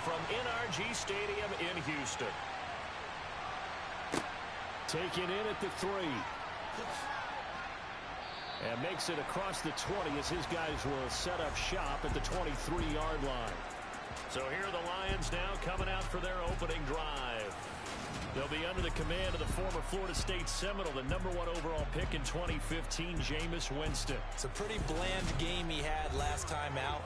from NRG Stadium in Houston. Taken in at the 3. And makes it across the 20 as his guys will set up shop at the 23-yard line. So here are the Lions now coming out for their opening drive. They'll be under the command of the former Florida State Seminole, the #1 overall pick in 2015, Jameis Winston. It's a pretty bland game he had last time out.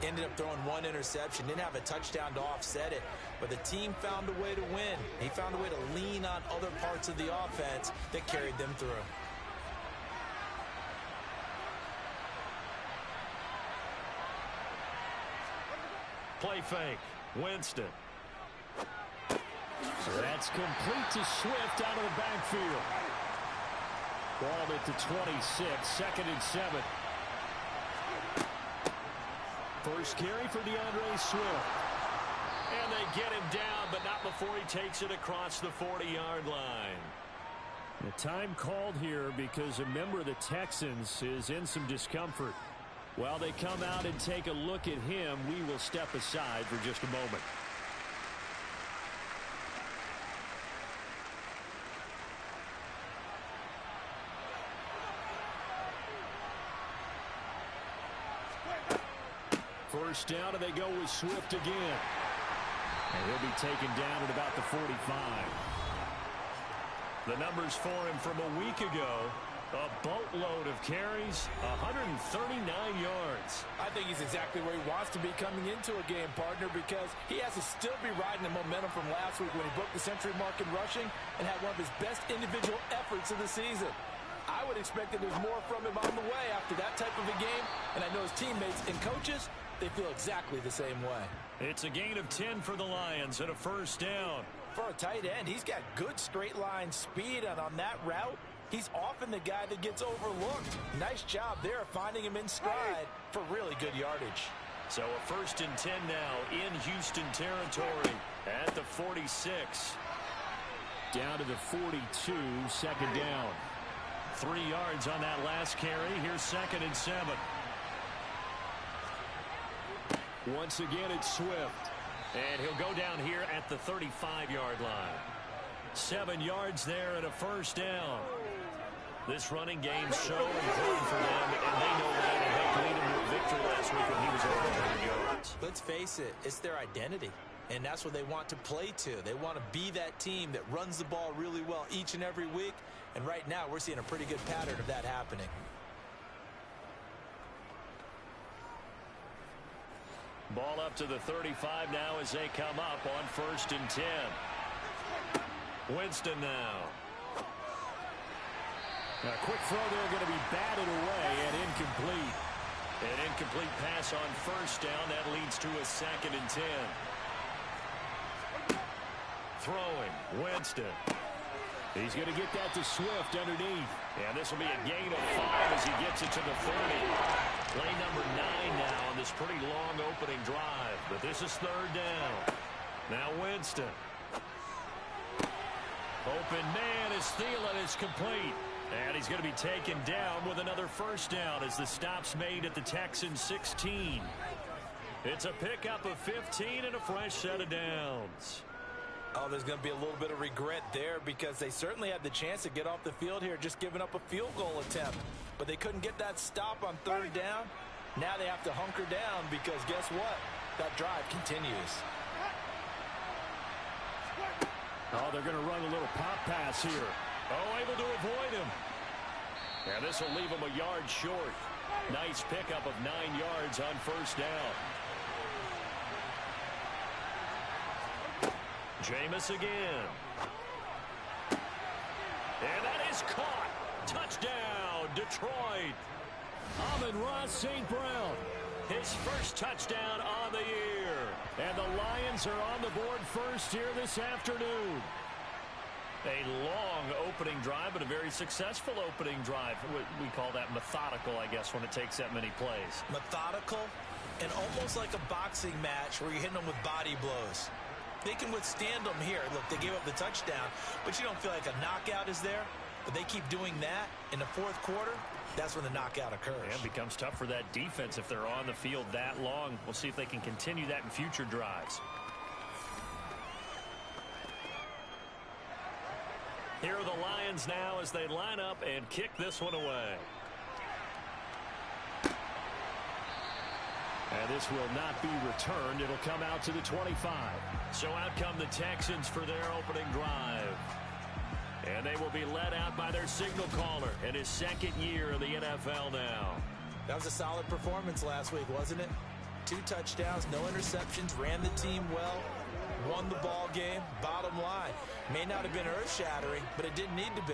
Ended up throwing 1 interception. Didn't have a touchdown to offset it. But the team found a way to win. He found a way to lean on other parts of the offense that carried them through. Play fake. Winston. So that's complete to Swift out of the backfield. Ball at the 26, 2nd and 7. First carry for DeAndre Swift. And they get him down, but not before he takes it across the 40-yard line. The time called here because a member of the Texans is in some discomfort. While they come out and take a look at him, we will step aside for just a moment. First down, and they go with Swift again. And he'll be taken down at about the 45. The numbers for him from a week ago, a boatload of carries, 139 yards. I think he's exactly where he wants to be coming into a game, partner, because he has to still be riding the momentum from last week when he broke the century mark in rushing and had one of his best individual efforts of the season. I would expect that there's more from him on the way after that type of a game, and I know his teammates and coaches, they feel exactly the same way. It's a gain of 10 for the Lions and a first down. For a tight end, he's got good straight line speed, and on that route, he's often the guy that gets overlooked. Nice job there finding him in stride for really good yardage. So a 1st and 10 now in Houston territory at the 46. Down to the 42, 2nd down. 3 yards on that last carry. Here's 2nd and 7. Once again, it's Swift. And he'll go down here at the 35-yard line. 7 yards there and a first down. This running game's so important for them, and they know that. It helped lead him to a victory last week when he was over 100 yards. Let's face it, it's their identity. And that's what they want to play to. They want to be that team that runs the ball really well each and every week. And right now, we're seeing a pretty good pattern of that happening. Ball up to the 35 now as they come up on 1st and 10. Winston now. A quick throw there going to be batted away and incomplete. An incomplete pass on first down. That leads to a 2nd and 10. Throwing, Winston. He's going to get that to Swift underneath. And this will be a gain of 5 as he gets it to the 30. Play number 9 now on this pretty long opening drive. But this is 3rd down. Now Winston. Open man is Thielen is complete. And he's going to be taken down with another first down as the stop's made at the Texans 16. It's a pickup of 15 and a fresh set of downs. Oh, there's going to be a little bit of regret there because they certainly had the chance to get off the field here just giving up a field goal attempt. But they couldn't get that stop on 3rd down. Now they have to hunker down because guess what? That drive continues. Oh, they're going to run a little pop pass here. Oh, able to avoid him. And this will leave him a yard short. Nice pickup of 9 yards on first down. Jameis again. And that is caught. Touchdown, Detroit. Amon-Ra St. Brown. His first touchdown on the year. And the Lions are on the board first here this afternoon. A long opening drive, but a very successful opening drive. We call that methodical, I guess, when it takes that many plays. Methodical and almost like a boxing match where you're hitting them with body blows. They can withstand them here. Look, they gave up the touchdown, but you don't feel like a knockout is there. But they keep doing that in the 4th quarter. That's when the knockout occurs. And it becomes tough for that defense if they're on the field that long. We'll see if they can continue that in future drives. Here are the Lions now as they line up and kick this one away. And this will not be returned. It'll come out to the 25. So out come the Texans for their opening drive. And they will be led out by their signal caller in his second year in the NFL now. That was a solid performance last week, wasn't it? 2 touchdowns, no interceptions, ran the team well, won the ball game. Bottom line, may not have been earth-shattering, but it didn't need to be.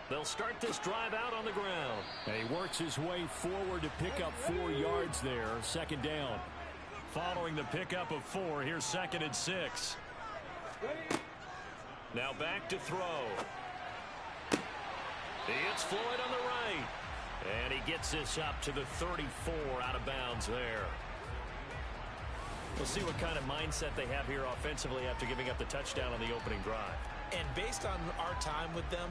They'll start this drive out on the ground. And he works his way forward to pick up 4 yards there. Second down. Following the pickup of 4, here's 2nd and 6. Now back to throw. It's Floyd on the right. And he gets this up to the 34 out of bounds there. We'll see what kind of mindset they have here offensively after giving up the touchdown on the opening drive. And based on our time with them,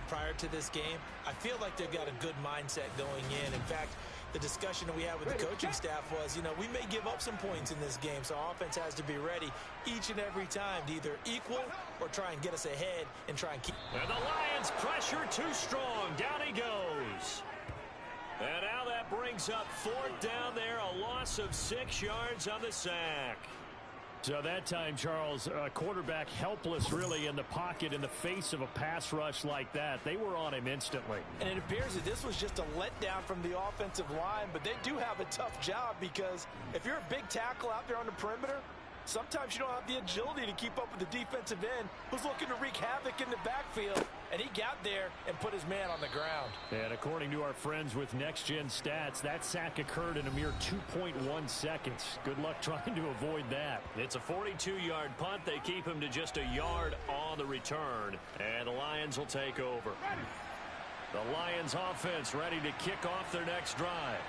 prior to this game, I feel like they've got a good mindset going in. In fact, the discussion that we had with the coaching staff was, we may give up some points in this game, so our offense has to be ready each and every time to either equal or try and get us ahead and try and keep. And the Lions pressure too strong. Down he goes. And now that brings up 4th down there, a loss of 6 yards on the sack. So that time, Charles, quarterback helpless really in the pocket in the face of a pass rush like that. They were on him instantly. And it appears that this was just a letdown from the offensive line, but they do have a tough job because if you're a big tackle out there on the perimeter, sometimes you don't have the agility to keep up with the defensive end who's looking to wreak havoc in the backfield. And he got there and put his man on the ground. And according to our friends with Next Gen Stats, that sack occurred in a mere 2.1 seconds. Good luck trying to avoid that. It's a 42-yard punt. They keep him to just a yard on the return. And the Lions will take over. The Lions offense ready to kick off their next drive.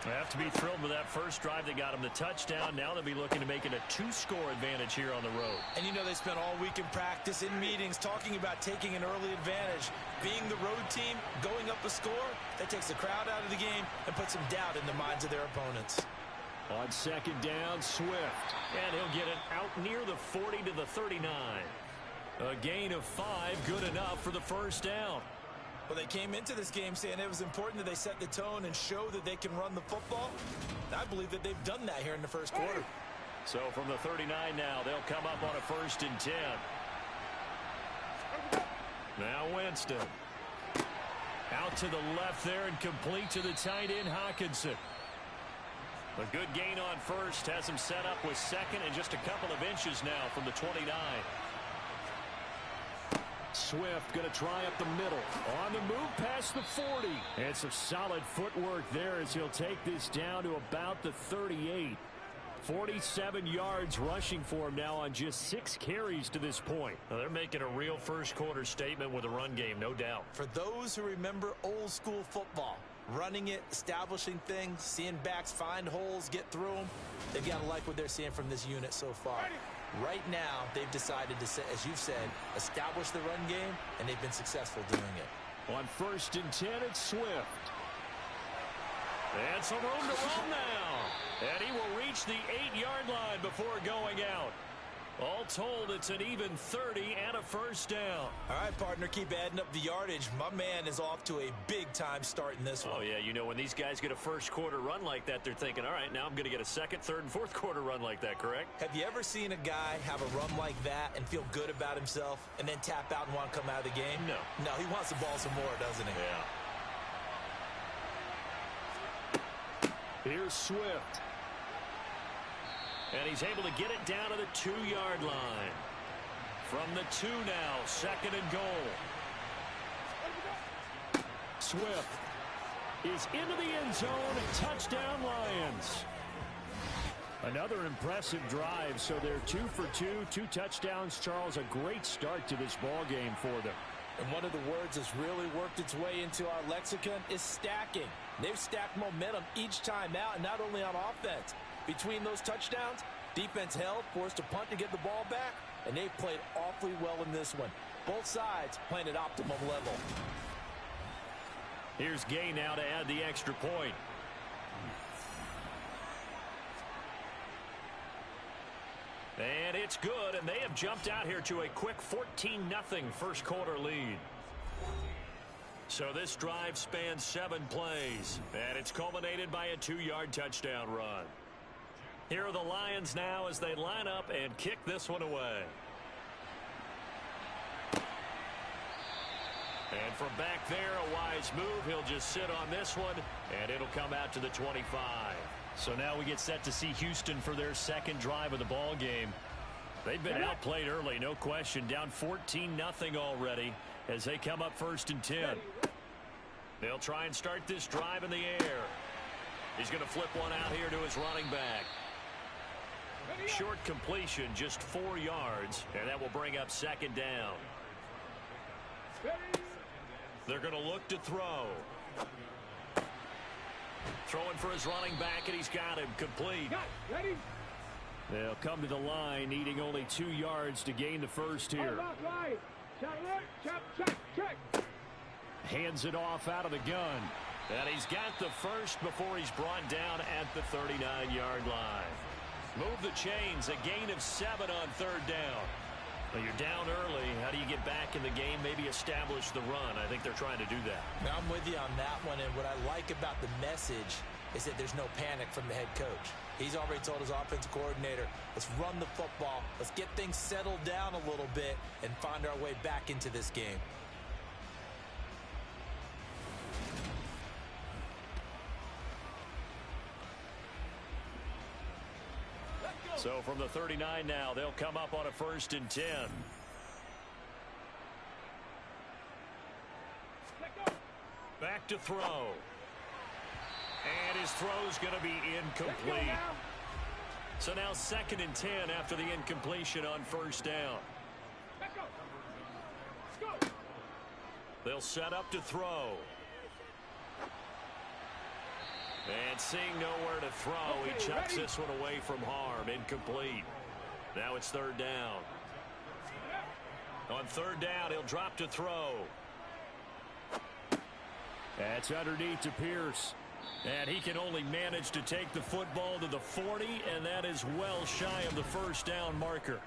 They have to be thrilled with that first drive that got them the touchdown. Now they'll be looking to make it a 2-score advantage here on the road. And they spent all week in practice, in meetings, talking about taking an early advantage. Being the road team, going up a score, that takes the crowd out of the game and puts some doubt in the minds of their opponents. On 2nd down, Swift. And he'll get it out near the 40 to the 39. A gain of 5, good enough for the first down. Well, they came into this game saying it was important that they set the tone and show that they can run the football. I believe that they've done that here in the first quarter. So from the 39 now, they'll come up on a 1st and 10. Now Winston. Out to the left there and complete to the tight end, Hawkinson. A good gain on 1st, has him set up with 2nd and just a couple of inches now from the 29. Swift going to try up the middle. On the move past the 40. And some solid footwork there as he'll take this down to about the 38. 47 yards rushing for him now on just 6 carries to this point. Well, they're making a real first quarter statement with a run game, no doubt. For those who remember old school football, running it, establishing things, seeing backs find holes, get through them, they've got to like what they're seeing from this unit so far. Right now, they've decided to, as you've said, establish the run game, and they've been successful doing it. On 1st and 10, it's Swift. And some room to run now. And he will reach the 8-yard line before going out. All told, it's an even 30 and a first down. All right, partner, keep adding up the yardage. My man is off to a big-time start in this one. Oh, yeah, when these guys get a first quarter run like that, they're thinking, all right, now I'm going to get a 2nd, 3rd, and 4th quarter run like that, correct? Have you ever seen a guy have a run like that and feel good about himself and then tap out and want to come out of the game? No. No, he wants the ball some more, doesn't he? Yeah. Here's Swift. And he's able to get it down to the 2-yard line. From the 2 now, 2nd and goal. Swift is into the end zone. Touchdown, Lions. Another impressive drive. So they're 2 for 2, 2 touchdowns. Charles, a great start to this ball game for them. And one of the words that's really worked its way into our lexicon is stacking. They've stacked momentum each time out, and not only on offense. Between those touchdowns, defense held, forced a punt to get the ball back, and they've played awfully well in this one. Both sides playing at optimum level. Here's Gay now to add the extra point. And it's good, and they have jumped out here to a quick 14-0 first quarter lead. So this drive spans 7 plays, and it's culminated by a 2-yard touchdown run. Here are the Lions now as they line up and kick this one away. And from back there, a wise move. He'll just sit on this one, and it'll come out to the 25. So now we get set to see Houston for their second drive of the ball game. They've been outplayed early, no question. Down 14-0 already as they come up 1st and 10. They'll try and start this drive in the air. He's going to flip one out here to his running back. Short completion, just 4 yards, and that will bring up 2nd down. They're going to look to throw. Throwing for his running back, and he's got him complete. They'll come to the line, needing only 2 yards to gain the first here. Hands it off out of the gun. And he's got the first before he's brought down at the 39-yard line. Move the chains, a gain of 7 on 3rd down. Well, you're down early. How do you get back in the game? Maybe establish the run. I think they're trying to do that. Now, I'm with you on that one, and what I like about the message is that there's no panic from the head coach. He's already told his offensive coordinator, let's run the football, let's get things settled down a little bit and find our way back into this game. So from the 39 now, they'll come up on a 1st and 10. Back to throw. And his throw's going to be incomplete. So now 2nd and 10 after the incompletion on 1st down. They'll set up to throw. And seeing nowhere to throw, he chucks this one away from harm. Incomplete. Now it's 3rd down. On 3rd down, he'll drop to throw. That's underneath to Pierce. And he can only manage to take the football to the 40, and that is well shy of the 1st down marker.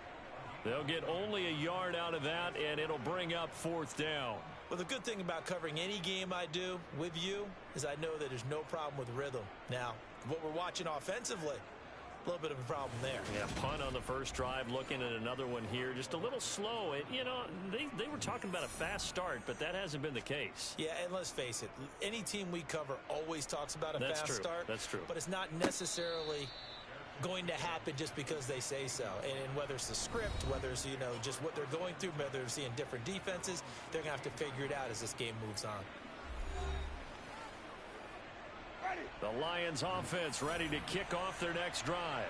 They'll get only a yard out of that, and it'll bring up 4th down. Well, the good thing about covering any game I do with you is I know that there's no problem with rhythm. Now, what we're watching offensively, a little bit of a problem there. Yeah, punt on the first drive, looking at another one here. Just a little slow. And, you know, they were talking about a fast start, but that hasn't been the case. Yeah, and let's face it, any team we cover always talks about a fast start. That's true. But it's not necessarily going to happen just because they say so. And whether it's the script, whether it's, you know, just what they're going through, whether they're seeing different defenses, they're going to have to figure it out as this game moves on. The Lions offense ready to kick off their next drive.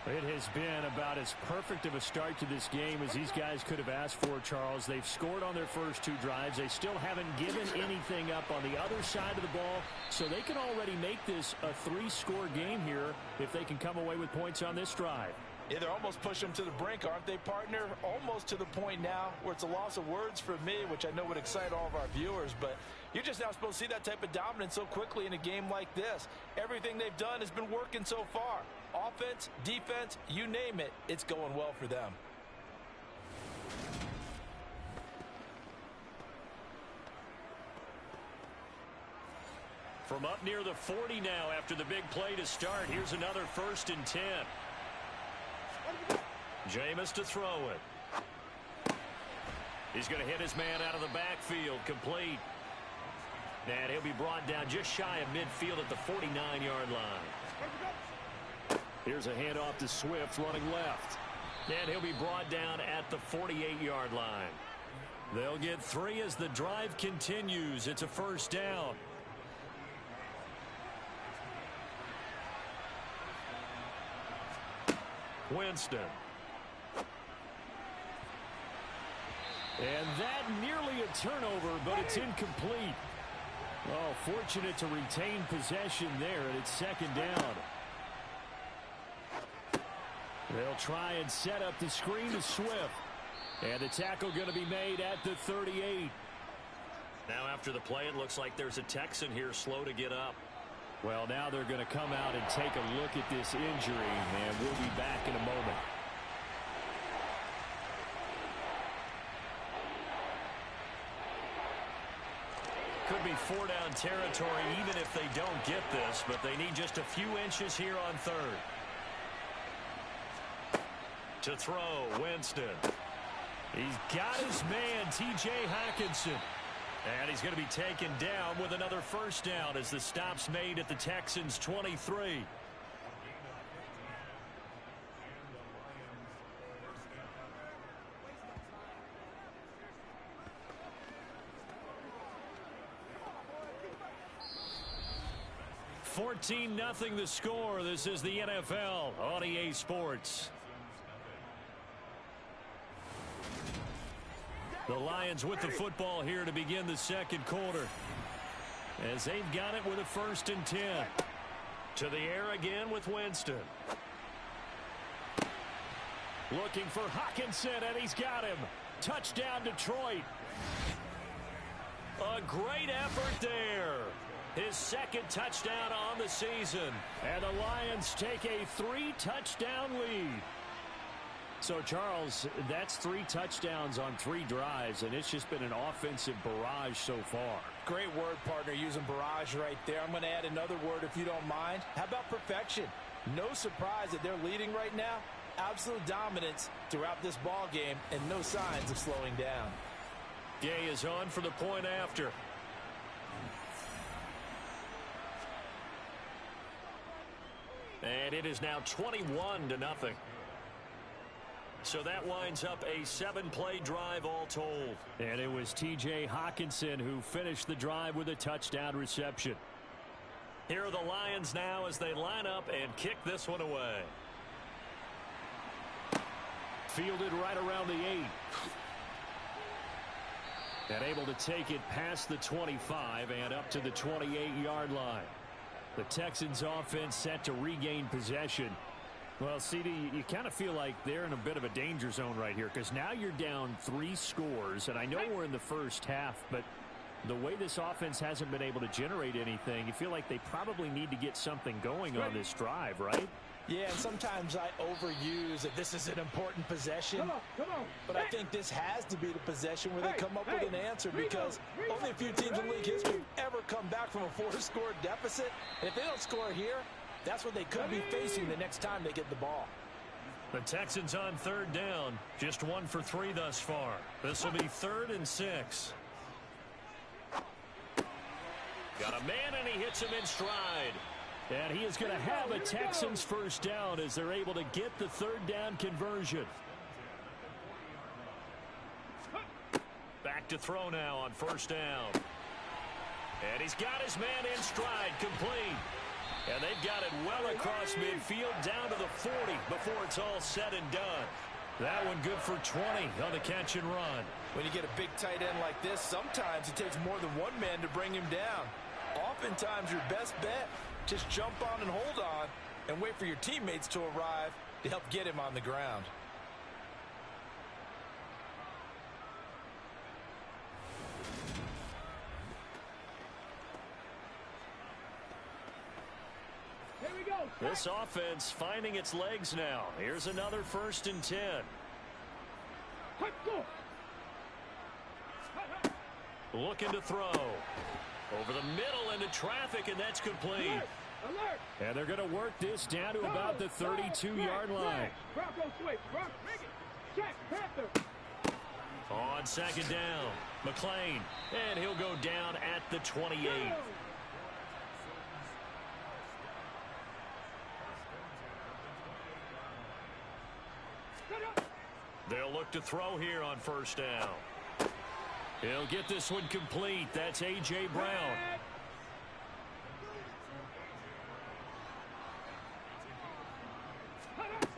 It has been about as perfect of a start to this game as these guys could have asked for, Charles. They've scored on their first 2 drives. They still haven't given anything up on the other side of the ball, so they can already make this a 3-score game here if they can come away with points on this drive. Yeah, they're almost pushing them to the brink, aren't they, partner? Almost to the point now where it's a loss of words for me, which I know would excite all of our viewers, but you're just not supposed to see that type of dominance so quickly in a game like this. Everything they've done has been working so far. Offense, defense, you name it, it's going well for them. From up near the 40 now after the big play to start, here's another 1st and 10. Jameis to throw it. He's going to hit his man out of the backfield, complete. And he'll be brought down just shy of midfield at the 49-yard line. Here's a handoff to Swift running left. And he'll be brought down at the 48-yard line. They'll get 3 as the drive continues. It's a 1st down. Winston. And that nearly a turnover, but it's incomplete. Oh, fortunate to retain possession there, and it's 2nd down. They'll try and set up the screen to Swift. And the tackle going to be made at the 38. Now after the play, it looks like there's a Texan here slow to get up. Well, now they're going to come out and take a look at this injury, and we'll be back in a moment. could be four-down territory even if they don't get this, but they need just a few inches here on third. To throw, Winston. He's got his man, T.J. Hockenson. And he's going to be taken down with another first down as the stop's made at the Texans' 23. (14-0) the score. This is the NFL on EA Sports. The Lions with the football here to begin the second quarter, as they've got it with a 1st and 10. To the air again with Winston. Looking for Hockenson, and he's got him. Touchdown, Detroit. A great effort there. His 2nd touchdown on the season. And the Lions take a 3-touchdown lead. So, Charles, that's 3 touchdowns on 3 drives, and it's just been an offensive barrage so far. Great word, partner, using barrage right there. I'm going to add another word if you don't mind. How about perfection? No surprise that they're leading right now. Absolute dominance throughout this ball game and no signs of slowing down. Gay is on for the point after. And it is now 21-0. So that winds up a 7-play drive all told. And it was T.J. Hockenson who finished the drive with a touchdown reception. Here are the Lions now as they line up and kick this one away. Fielded right around the 8. And able to take it past the 25 and up to the 28-yard line. The Texans offense set to regain possession. Well, CD, you kind of feel like they're in a bit of a danger zone right here because now you're down 3 scores, and I know we're in the first half, but the way this offense hasn't been able to generate anything, you feel like they probably need to get something going on this drive, right? Yeah, and sometimes I overuse that this is an important possession. Come on. But I think this has to be the possession where they come up with an answer because only a few teams in league history have ever come back from a 4-score deficit. And if they don't score here, that's what they could be facing the next time they get the ball. The Texans on 3rd down. Just 1 for 3 thus far. This will be 3rd and 6. Got a man, and he hits him in stride. And he is going to have a Texans first down as they're able to get the 3rd down conversion. Back to throw now on 1st down. And he's got his man in stride, complete. And they've got it well across midfield down to the 40 before it's all said and done. That one good for 20 on the catch and run. When you get a big tight end like this, sometimes it takes more than one man to bring him down. Oftentimes your best bet, just jump on and hold on and wait for your teammates to arrive to help get him on the ground. This offense finding its legs now. Here's another 1st and 10. Looking to throw. Over the middle into traffic, and that's complete. And they're going to work this down to about the 32-yard line. On 2nd down, McLean, and he'll go down at the 28. They'll look to throw here on 1st down. He'll get this one complete. That's A.J. Brown.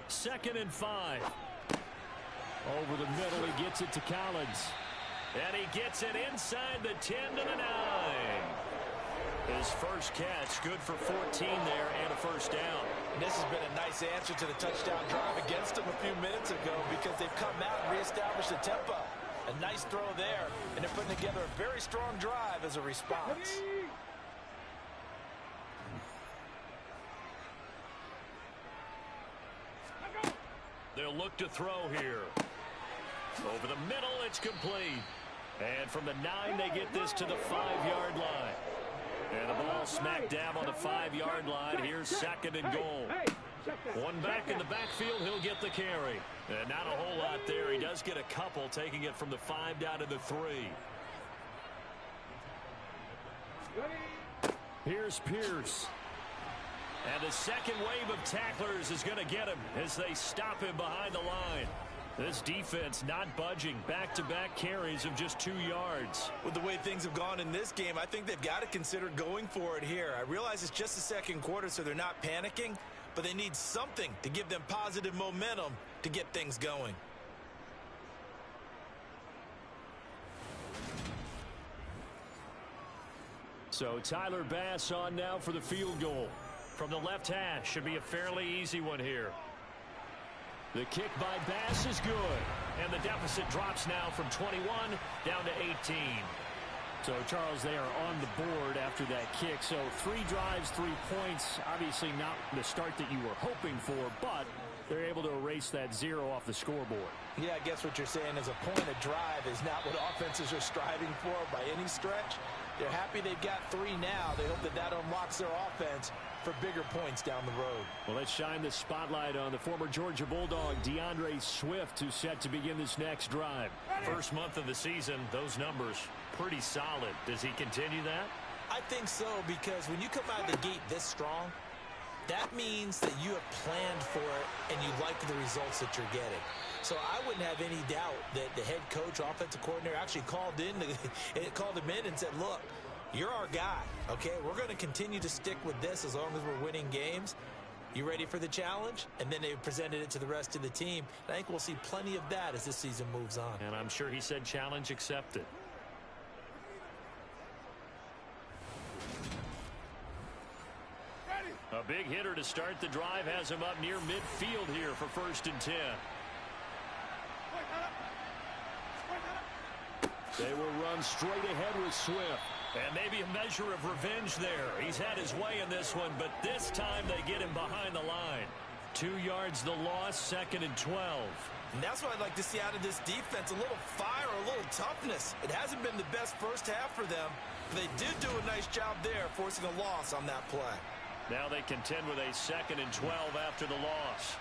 Second and 5. Over the middle, he gets it to Collins. And he gets it inside the 10 to the 9. His first catch, good for 14 there and a 1st down. And this has been a nice answer to the touchdown drive against them a few minutes ago because they've come out and reestablished the tempo. A nice throw there, and they're putting together a very strong drive as a response. They'll look to throw here. Over the middle, it's complete. And from the 9, they get this to the 5-yard line. And the ball smack dab on the 5-yard line. Here's 2nd and goal. One back in the backfield, he'll get the carry. And not a whole lot there. He does get a couple, taking it from the 5 down to the 3. Here's Pierce. And the second wave of tacklers is going to get him as they stop him behind the line. This defense not budging. Back-to-back carries of just 2 yards. With the way things have gone in this game, I think they've got to consider going for it here. I realize it's just the second quarter, so they're not panicking, but they need something to give them positive momentum to get things going. So Tyler Bass on now for the field goal. From the left hash, should be a fairly easy one here. The kick by Bass is good. And the deficit drops now from 21 down to 18. So, Charles, they are on the board after that kick. So 3 drives, 3 points. Obviously not the start that you were hoping for, but they're able to erase that 0 off the scoreboard. Yeah, I guess what you're saying is a point of drive is not what offenses are striving for by any stretch. They're happy they've got 3 now. They hope that that unlocks their offense for bigger points down the road. Well, let's shine the spotlight on the former Georgia Bulldog, DeAndre Swift, who's set to begin this next drive. First month of the season, those numbers pretty solid. Does he continue that? I think so, because when you come out of the gate this strong, that means that you have planned for it and you like the results that you're getting. So I wouldn't have any doubt that the head coach, offensive coordinator, actually called him in and said, look, you're our guy, okay? We're going to continue to stick with this as long as we're winning games. You ready for the challenge? And then they presented it to the rest of the team. I think we'll see plenty of that as this season moves on. And I'm sure he said challenge accepted. A big hitter to start the drive has him up near midfield here for 1st and 10. They will run straight ahead with Swift. And maybe a measure of revenge there. He's had his way in this one, but this time they get him behind the line. 2 yards the loss, 2nd and 12. And that's what I'd like to see out of this defense, a little fire, a little toughness. It hasn't been the best first half for them, but they did do a nice job there, forcing a loss on that play. Now they contend with a 2nd and 12 after the loss.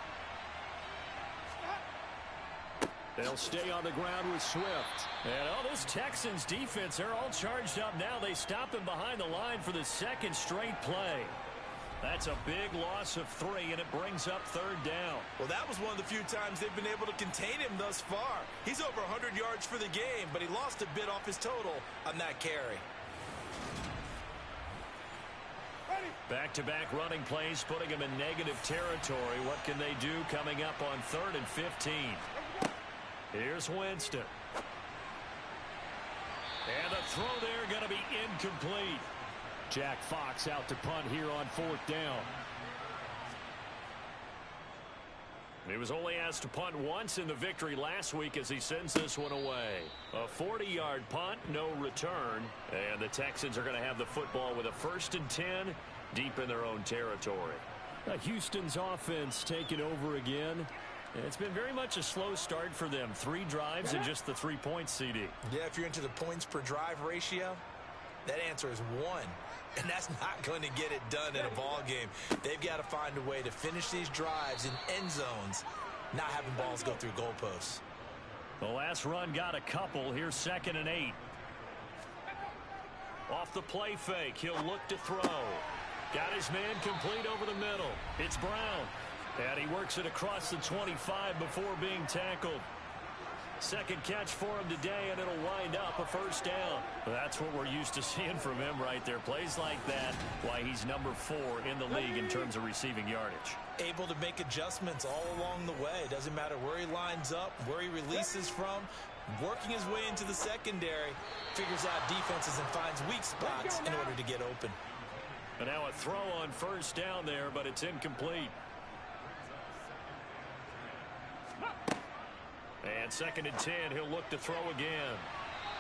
They'll stay on the ground with Swift. And this Texans defense, they're all charged up now. They stop him behind the line for the 2nd straight play. That's a big loss of 3, and it brings up 3rd down. Well, that was one of the few times they've been able to contain him thus far. He's over 100 yards for the game, but he lost a bit off his total on that carry. Back-to-back running plays, putting him in negative territory. What can they do coming up on 3rd and 15? Here's Winston. And the throw there going to be incomplete. Jack Fox out to punt here on 4th down. He was only asked to punt once in the victory last week as he sends this one away. A 40-yard punt, no return. And the Texans are going to have the football with a 1st and 10 deep in their own territory. Houston's offense taking over again. It's been very much a slow start for them. 3 drives and just the 3 points, CD. Yeah, if you're into the points per drive ratio, that answer is 1. And that's not going to get it done in a ball game. They've got to find a way to finish these drives in end zones, not having balls go through goalposts. The last run got a couple. Here's 2nd and 8. Off the play fake, he'll look to throw. Got his man complete over the middle. It's Brown. And he works it across the 25 before being tackled. 2nd catch for him today, and it'll wind up a 1st down. That's what we're used to seeing from him right there. Plays like that, why he's number 4 in the league in terms of receiving yardage. Able to make adjustments all along the way. Doesn't matter where he lines up, where he releases from. Working his way into the secondary, figures out defenses and finds weak spots in order to get open. And now a throw on 1st down there, but it's incomplete. And 2nd and 10, he'll look to throw again.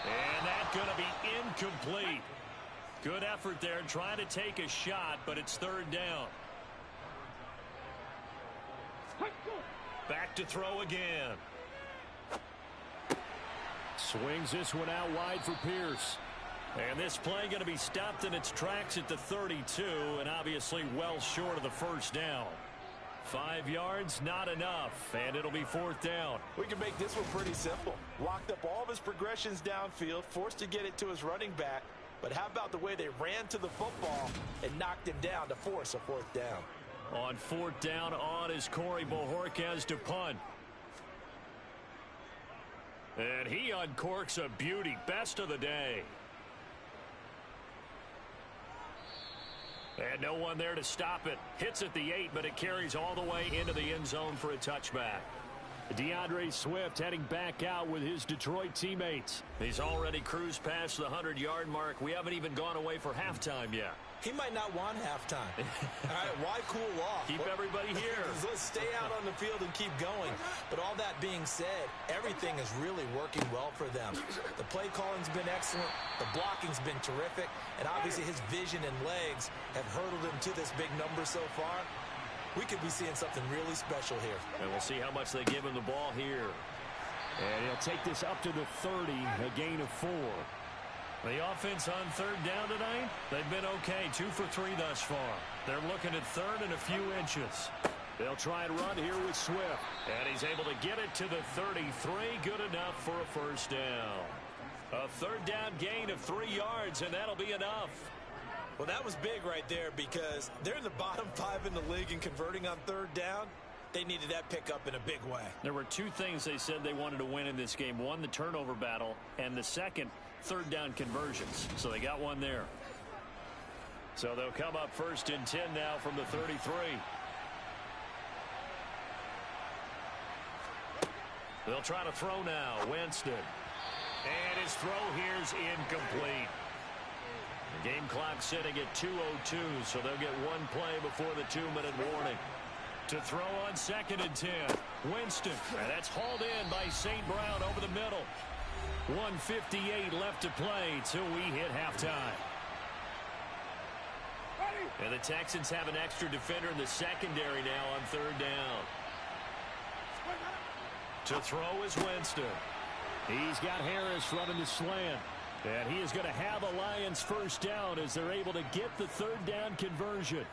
And that's going to be incomplete. Good effort there, trying to take a shot, but it's 3rd down. Back to throw again. Swings this one out wide for Pierce. And this play going to be stopped in its tracks at the 32, and obviously well short of the first down. 5 yards, not enough, and it'll be 4th down. We can make this one pretty simple. Locked up all of his progressions downfield, forced to get it to his running back. But how about the way they ran to the football and knocked him down to force a 4th down? On 4th down, on is Corey Bojorquez to punt. And he uncorks a beauty. Best of the day. And no one there to stop it. Hits at the 8, but it carries all the way into the end zone for a touchback. DeAndre Swift heading back out with his Detroit teammates. He's already cruised past the 100-yard mark. We haven't even gone away for halftime yet. He might not want halftime. All right, why cool off? Keep everybody here. Let's stay out on the field and keep going. But all that being said, everything is really working well for them. The play calling's been excellent. The blocking's been terrific. And obviously his vision and legs have hurdled him to this big number so far. We could be seeing something really special here. And we'll see how much they give him the ball here. And he'll take this up to the 30, a gain of 4. The offense on 3rd down tonight, they've been okay, 2 for 3 thus far. They're looking at 3rd and a few inches. They'll try and run here with Swift. And he's able to get it to the 33, good enough for a 1st down. A 3rd down gain of 3 yards, and that'll be enough. Well, that was big right there because they're in the bottom 5 in the league in converting on 3rd down. They needed that pickup in a big way. There were 2 things they said they wanted to win in this game. One, the turnover battle, and the second, 3rd down conversions. So they got one there. So they'll come up 1st and 10 now from the 33. They'll try to throw now. Winston. And his throw here's incomplete. The game clock sitting at 2:02, so they'll get one play before the 2-minute warning. To throw on 2nd and 10. Winston. And that's hauled in by St. Brown over the middle. 1:58 left to play till we hit halftime. And the Texans have an extra defender in the secondary now on 3rd down. To throw is Winston. He's got Harris running the slant. And he is going to have a Lions 1st down as they're able to get the 3rd down conversion.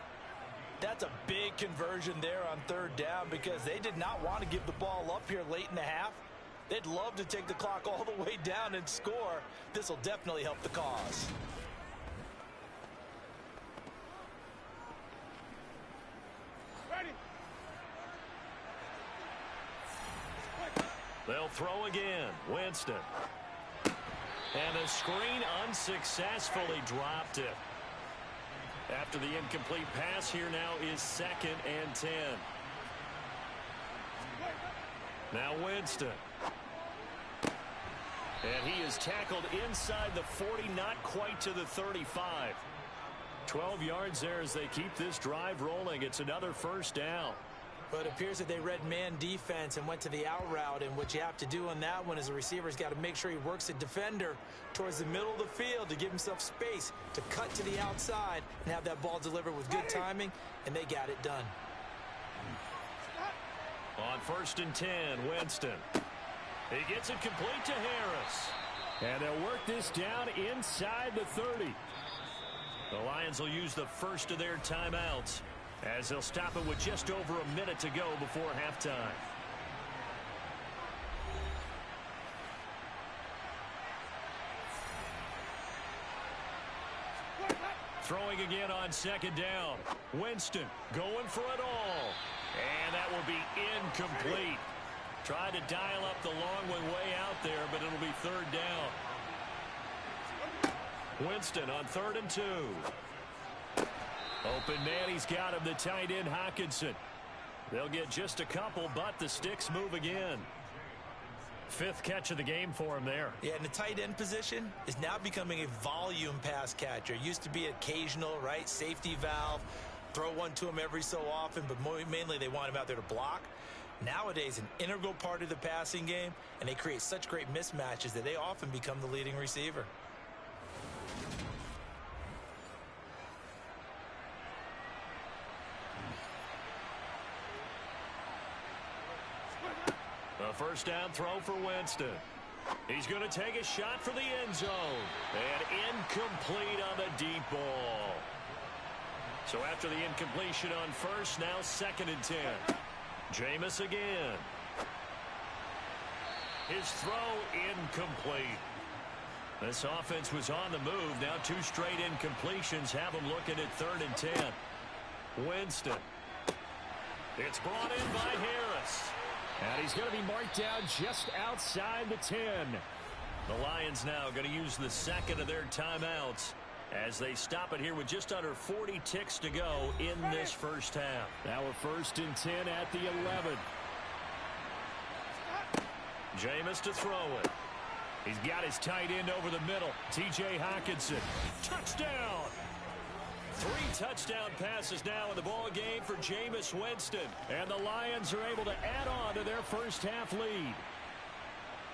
That's a big conversion there on 3rd down because they did not want to give the ball up here late in the half. They'd love to take the clock all the way down and score. This will definitely help the cause. They'll throw again. Winston. And the screen unsuccessfully dropped it. After the incomplete pass, here now is 2nd and 10. Now Winston. And he is tackled inside the 40, not quite to the 35. 12 yards there as they keep this drive rolling. It's another 1st down. But it appears that they read man defense and went to the out route. And what you have to do on that one is the receiver's got to make sure he works the defender towards the middle of the field to give himself space to cut to the outside and have that ball delivered with good timing. And they got it done. On 1st and 10, Winston. He gets it complete to Harris. And they'll work this down inside the 30. The Lions will use the first of their timeouts as they'll stop it with just over a minute to go before halftime. Throwing again on 2nd down. Winston going for it all. And that will be incomplete. Tried to dial up the long one way out there, but it'll be 3rd down. Winston on 3rd and 2. Open man, he's got him, the tight end Hockenson. They'll get just a couple, but the sticks move again. 5th catch of the game for him there. Yeah, and the tight end position is now becoming a volume pass catcher. Used to be occasional, right? Safety valve. Throw one to him every so often, but mainly they want him out there to block. Nowadays, an integral part of the passing game, and they create such great mismatches that they often become the leading receiver. A 1st down throw for Winston. He's going to take a shot for the end zone. And incomplete on the deep ball. So after the incompletion on first, now 2nd and 10. Jameis again. His throw incomplete. This offense was on the move. Now 2 straight incompletions have them looking at 3rd and 10. Winston. It's brought in by Harris. And he's going to be marked down just outside the 10. The Lions now going to use the 2nd of their timeouts as they stop it here with just under 40 ticks to go in this first half. Now a 1st and 10 at the 11. Jameis to throw it. He's got his tight end over the middle. T.J. Hockenson. Touchdown! 3 touchdown passes now in the ball game for Jameis Winston. And the Lions are able to add on to their first half lead.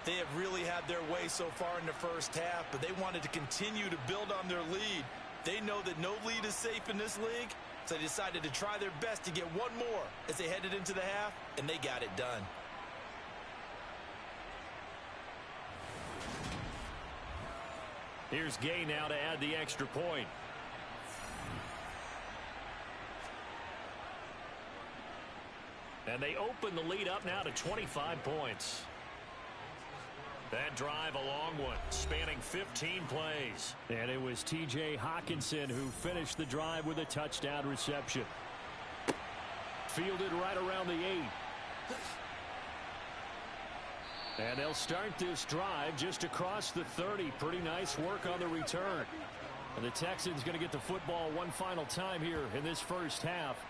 They have really had their way so far in the first half, but they wanted to continue to build on their lead. They know that no lead is safe in this league, so they decided to try their best to get one more as they headed into the half, and they got it done. Here's Gay now to add the extra point. And they open the lead up now to 25 points. That drive a long one, spanning 15 plays. And it was T.J. Hockenson who finished the drive with a touchdown reception. Fielded right around the 8. And they'll start this drive just across the 30. Pretty nice work on the return. And the Texans going to get the football one final time here in this first half.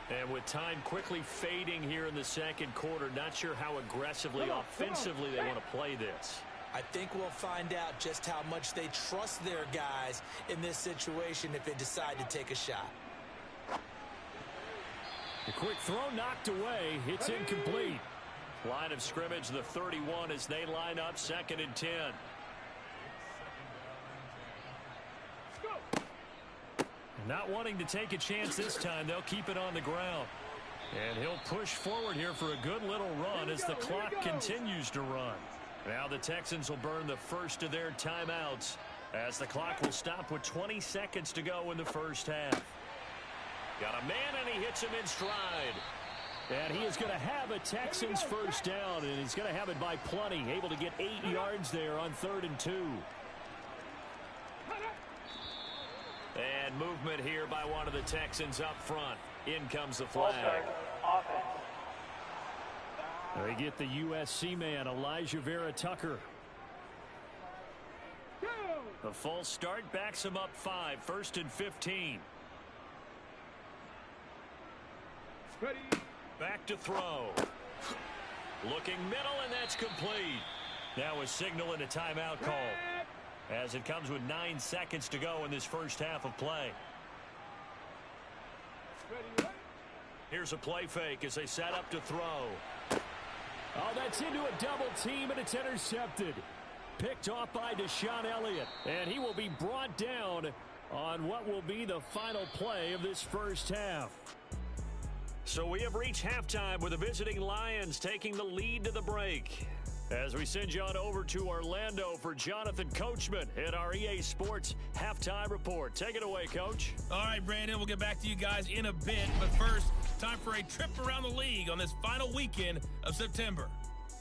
And with time quickly fading here in the second quarter, not sure how aggressively, offensively they want to play this. I think we'll find out just how much they trust their guys in this situation if they decide to take a shot. The quick throw knocked away. It's incomplete. Line of scrimmage, the 31 as they line up 2nd and 10. Not wanting to take a chance this time, they'll keep it on the ground. And he'll push forward here for a good little run as the clock continues to run. Now the Texans will burn the first of their timeouts as the clock will stop with 20 seconds to go in the first half. Got a man and he hits him in stride. And he is going to have a Texans first down, and he's going to have it by plenty. Able to get 8 yards there on 3rd and 2. And movement here by one of the Texans up front. In comes the flag. They get the USC man, Elijah Vera Tucker. The false start backs him up 5. 1st and 15. Back to throw. Looking middle, and that's complete. Now a signal and a timeout call as it comes with 9 seconds to go in this first half of play. Here's a play fake as they set up to throw. Oh, that's into a double team, and it's intercepted. Picked off by Deshaun Elliott, and he will be brought down on what will be the final play of this first half. So we have reached halftime with the visiting Lions taking the lead to the break. As we send you on over to Orlando for Jonathan Coachman at our EA Sports Halftime Report. Take it away, Coach. All right, Brandon, we'll get back to you guys in a bit. But first, time for a trip around the league on this final weekend of September.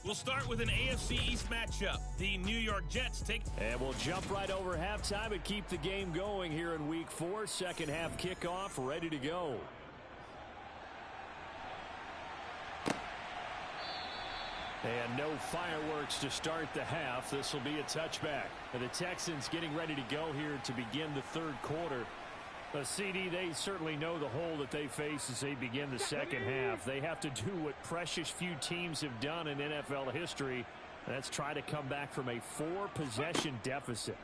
We'll start with an AFC East matchup. The New York Jets take... And we'll jump right over halftime and keep the game going here in Week 4. Second half kickoff, ready to go. And no fireworks to start the half. This will be a touchback. And the Texans getting ready to go here to begin the third quarter. CD, they certainly know the hole that they face as they begin the second half. They have to do what precious few teams have done in NFL history. That's try to come back from a 4-possession deficit.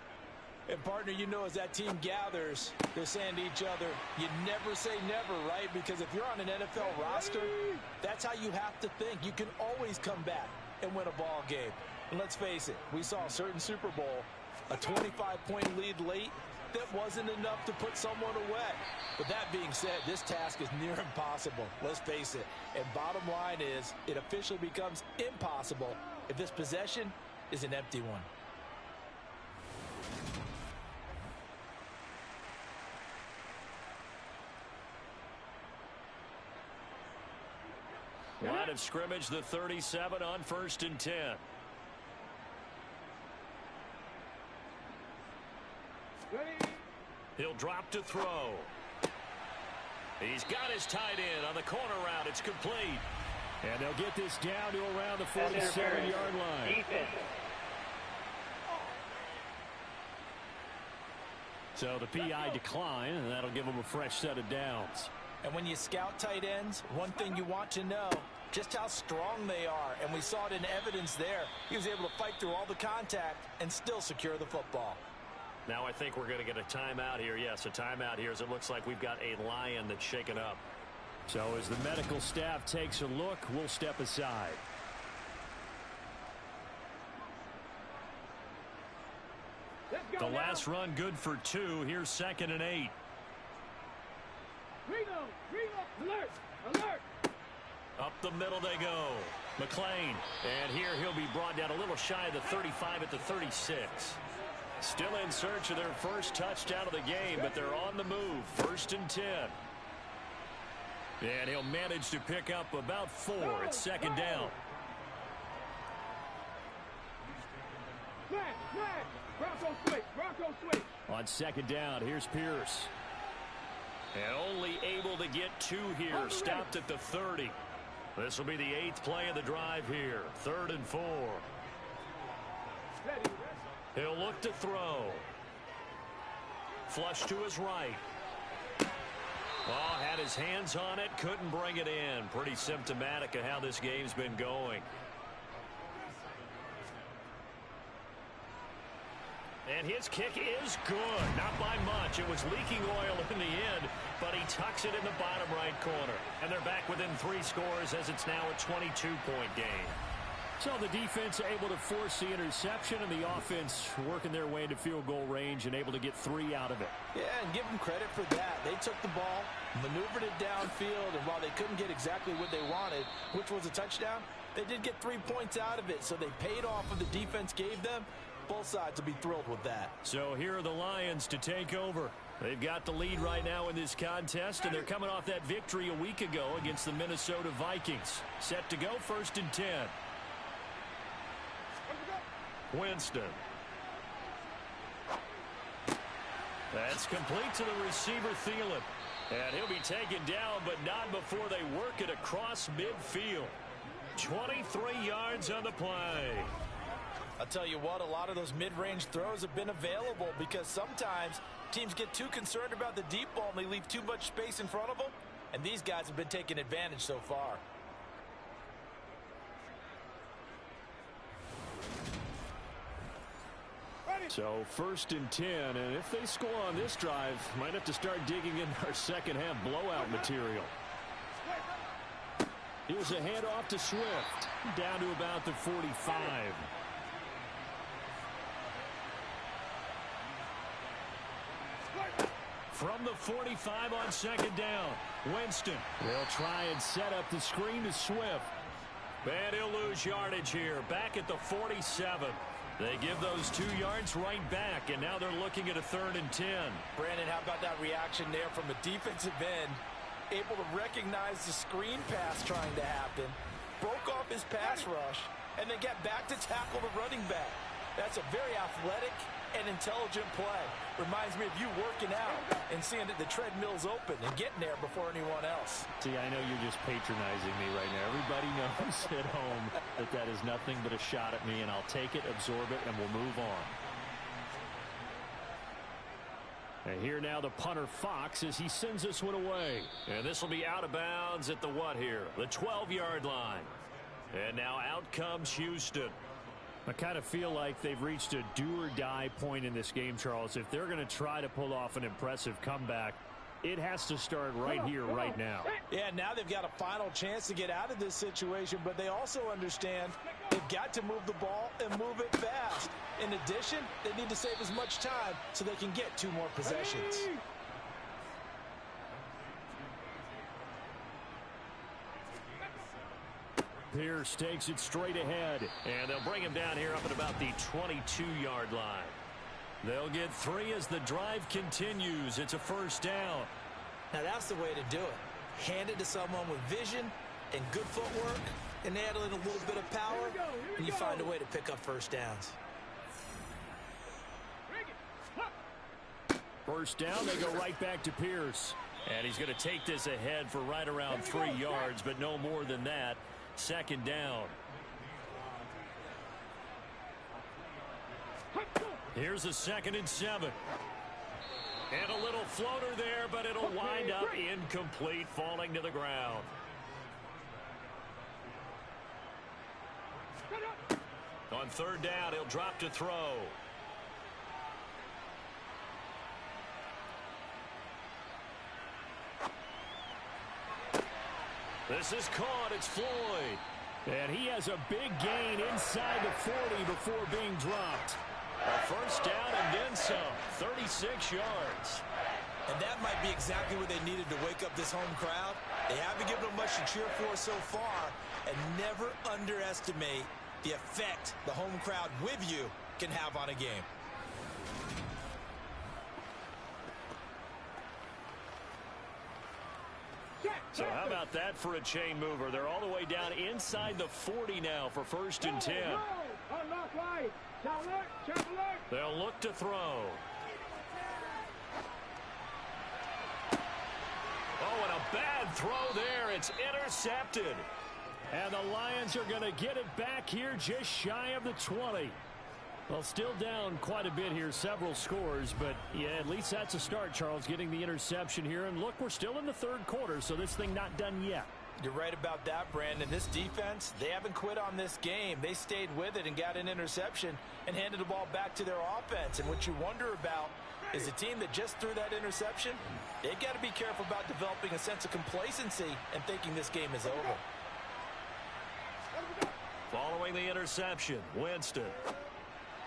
And, partner, you know, as that team gathers, they're saying to each other, you never say never, right? Because if you're on an NFL roster, that's how you have to think. You can always come back and win a ball game. And let's face it, we saw a certain Super Bowl, a 25-point lead late, that wasn't enough to put someone away. But that being said, this task is near impossible. Let's face it. And bottom line is, it officially becomes impossible if this possession is an empty one. Line of scrimmage, the 37 on 1st and 10. He'll drop to throw. He's got his tight end on the corner route. It's complete. And they'll get this down to around the 47-yard line. Defense. So the PI decline, and that'll give them a fresh set of downs. And when you scout tight ends, one thing you want to know, just how strong they are. And we saw it in evidence there. He was able to fight through all the contact and still secure the football. Now I think we're going to get a timeout here. Yes, a timeout here as it looks like we've got a Lion that's shaken up. So as the medical staff takes a look, we'll step aside. The last run good for 2. Here's 2nd and 8. Alert! Alert! Up the middle they go. McLean. And here he'll be brought down a little shy of the 35 at the 36. Still in search of their first touchdown of the game, but they're on the move. 1st and 10. And he'll manage to pick up about 4. It's 2nd down. Bronco switch. On 2nd down, here's Pierce. And only able to get 2 here. Stopped at the 30. This will be the 8th play of the drive here. 3rd and 4. He'll look to throw. Flush to his right. Oh, had his hands on it. Couldn't bring it in. Pretty symptomatic of how this game's been going. And his kick is good. Not by much. It was leaking oil in the end, but he tucks it in the bottom right corner. And they're back within 3 scores as it's now a 22-point game. So the defense able to force the interception, and the offense working their way into field goal range and able to get 3 out of it. Yeah, and give them credit for that. They took the ball, maneuvered it downfield, and while they couldn't get exactly what they wanted, which was a touchdown, they did get 3 points out of it, so they paid off what the defense gave them. Both sides will be thrilled with that. So here are the Lions to take over. They've got the lead right now in this contest, and they're coming off that victory a week ago against the Minnesota Vikings. Set to go 1st and 10. Winston. That's complete to the receiver, Thielen. And he'll be taken down, but not before they work it across midfield. 23 yards on the play. I'll tell you what, a lot of those mid-range throws have been available because sometimes teams get too concerned about the deep ball and they leave too much space in front of them. And these guys have been taking advantage so far. So 1st and 10, and if they score on this drive, might have to start digging in our second half blowout material. Here's a handoff to Swift, down to about the 45. From the 45 on 2nd down, Winston. They'll try and set up the screen to Swift. And he'll lose yardage here, back at the 47. They give those 2 yards right back, and now they're looking at a 3rd and 10. Brandon, how about that reaction there from the defensive end? Able to recognize the screen pass trying to happen, broke off his pass rush, and then get back to tackle the running back. That's a very athletic and intelligent play. Reminds me of you working out and seeing that the treadmill's open and getting there before anyone else. See, I know you're just patronizing me right now. Everybody knows at home that that is nothing but a shot at me, and I'll take it, absorb it, and we'll move on. And here now the punter Fox as he sends this one away. And this will be out of bounds at the what here? The 12-yard line. And now out comes Houston. I kind of feel like they've reached a do-or-die point in this game, Charles. If they're going to try to pull off an impressive comeback, it has to start right here, right now. Yeah, now they've got a final chance to get out of this situation, but they also understand they've got to move the ball and move it fast. In addition, they need to save as much time so they can get 2 more possessions. Pierce takes it straight ahead. And they'll bring him down here up at about the 22-yard line. They'll get 3 as the drive continues. It's a first down. Now that's the way to do it. Hand it to someone with vision and good footwork, and add in a little bit of power, and you find a way to pick up first downs. First down, they go right back to Pierce. And he's going to take this ahead for right around 3 yards, but no more than that. Second down. Here's a 2nd and 7. And a little floater there, but it'll wind up incomplete, falling to the ground. On 3rd down, he'll drop to throw. This is caught. It's Floyd. And he has a big gain inside the 40 before being dropped. A first down and then some. 36 yards. And that might be exactly what they needed to wake up this home crowd. They haven't given them much to cheer for so far. And never underestimate the effect the home crowd with you can have on a game. So how about that for a chain mover? They're all the way down inside the 40 now for 1st and 10. They'll look to throw. Oh, and a bad throw there. It's intercepted. And the Lions are going to get it back here just shy of the 20. Well, still down quite a bit here, several scores, but yeah, at least that's a start, Charles, getting the interception here. And look, we're still in the 3rd quarter, so this thing not done yet. You're right about that, Brandon. This defense, they haven't quit on this game. They stayed with it and got an interception and handed the ball back to their offense. And what you wonder about is the team that just threw that interception, they've got to be careful about developing a sense of complacency and thinking this game is over. Following the interception, Winston.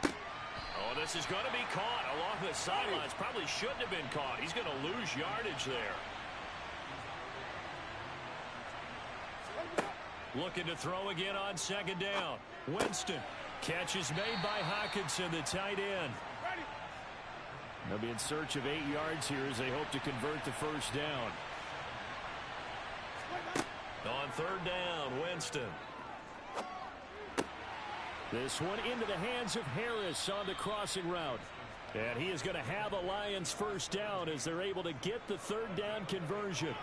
Oh, this is going to be caught along the sidelines. Probably shouldn't have been caught. He's going to lose yardage there. Looking to throw again on 2nd down. Winston. Catch is made by Hockenson, the tight end. They'll be in search of 8 yards here as they hope to convert the first down. On 3rd down, Winston. This one into the hands of Harris on the crossing route. And he is going to have a Lions first down as they're able to get the 3rd down conversion.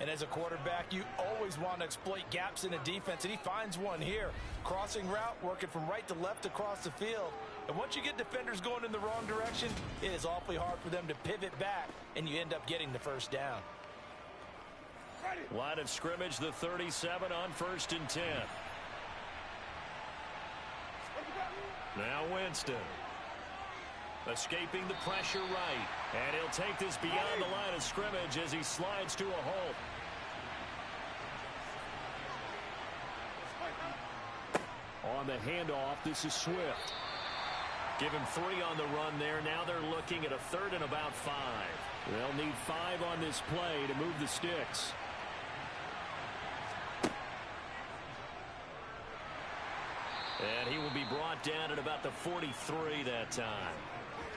And as a quarterback, you always want to exploit gaps in a defense, and he finds one here. Crossing route, working from right to left across the field. And once you get defenders going in the wrong direction, it is awfully hard for them to pivot back, and you end up getting the first down. Line of scrimmage, the 37 on 1st and 10. Now Winston. Escaping the pressure right. And he'll take this beyond the line of scrimmage as he slides to a halt. On the handoff, this is Swift. Give him 3 on the run there. Now they're looking at a 3rd and about 5. They'll need 5 on this play to move the sticks. And he will be brought down at about the 43 that time.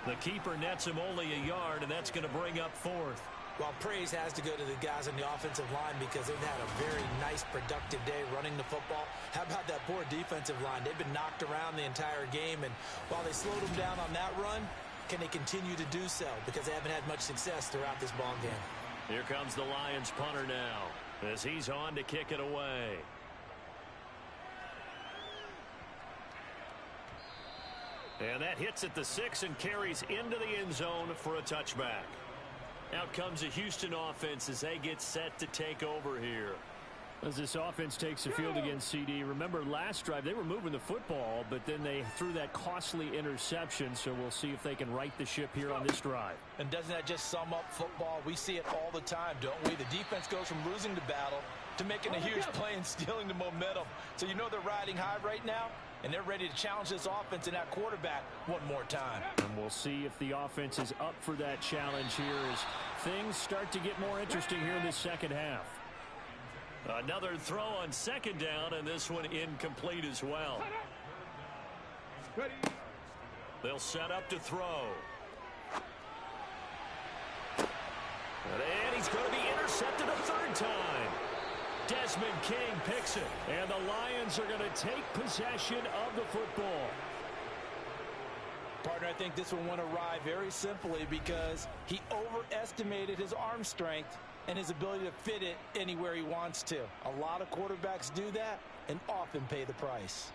The keeper nets him only a yard, and that's going to bring up 4th. Well, praise has to go to the guys on the offensive line because they've had a very nice, productive day running the football. How about that poor defensive line? They've been knocked around the entire game, and while they slowed them down on that run, can they continue to do so? Because they haven't had much success throughout this ball game. Here comes the Lions punter now as he's on to kick it away. And that hits at the 6 and carries into the end zone for a touchback. Out comes the Houston offense as they get set to take over here. As this offense takes the field against CD, remember last drive they were moving the football, but then they threw that costly interception, so we'll see if they can right the ship here on this drive. And doesn't that just sum up football? We see it all the time, don't we? The defense goes from losing the battle to making a huge play and stealing the momentum. So you know they're riding high right now, and they're ready to challenge this offense and that quarterback one more time. And we'll see if the offense is up for that challenge here as things start to get more interesting here in this second half. Another throw on second down, and this one incomplete as well. They'll set up to throw. And he's going to be intercepted a third time. Desmond King picks it. And the Lions are going to take possession of the football. Partner, I think this one went awry very simply because he overestimated his arm strength and his ability to fit it anywhere he wants to. A lot of quarterbacks do that and often pay the price.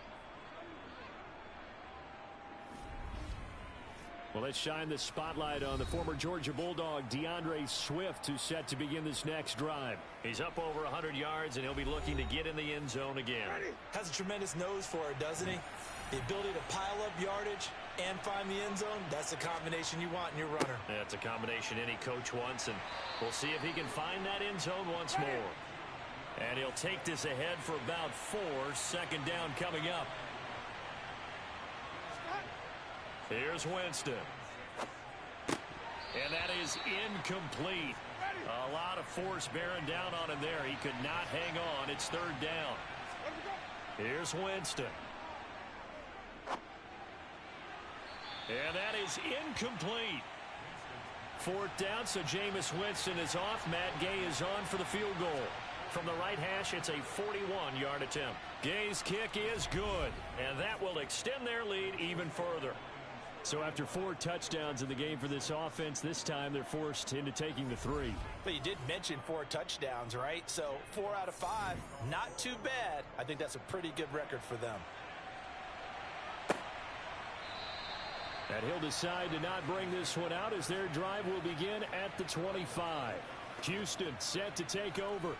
Well, let's shine the spotlight on the former Georgia Bulldog, DeAndre Swift, who's set to begin this next drive. He's up over 100 yards, and he'll be looking to get in the end zone again. Has a tremendous nose for it, doesn't he? The ability to pile up yardage and find the end zone, that's the combination you want in your runner. That's a combination any coach wants, and we'll see if he can find that end zone once more. And he'll take this ahead for about 4. Second down coming up. Here's Winston. And that is incomplete. A lot of force bearing down on him there. He could not hang on. It's third down. Here's Winston. And that is incomplete. Fourth down, so Jameis Winston is off. Matt Gay is on for the field goal. From the right hash, it's a 41-yard attempt. Gay's kick is good, and that will extend their lead even further. So after 4 touchdowns in the game for this offense, this time they're forced into taking the 3. But you did mention 4 touchdowns, right? So 4 out of 5, not too bad. I think that's a pretty good record for them. And he'll decide to not bring this one out as their drive will begin at the 25. Houston set to take over.